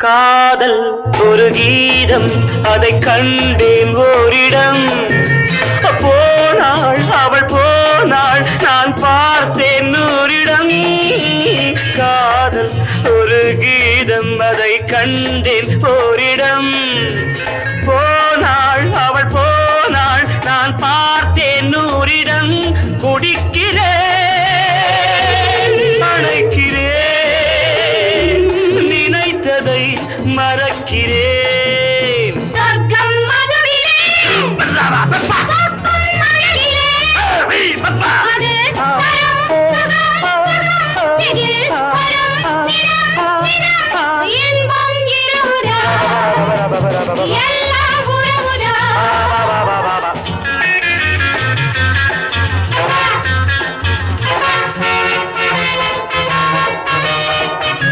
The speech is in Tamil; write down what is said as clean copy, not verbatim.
காதல் ஒரு கீதம் அதை கண்டேன் ஓரிடம் போனாள் அவள் போனாள் நான் பார்த்தேன் நூறிடம் காதல் ஒரு கீதம் அதை கண்டேன் ஓரிடம் போனாள் அவள் போனாள் நான் பார்த்தேன் நூறிடம் குடிக்க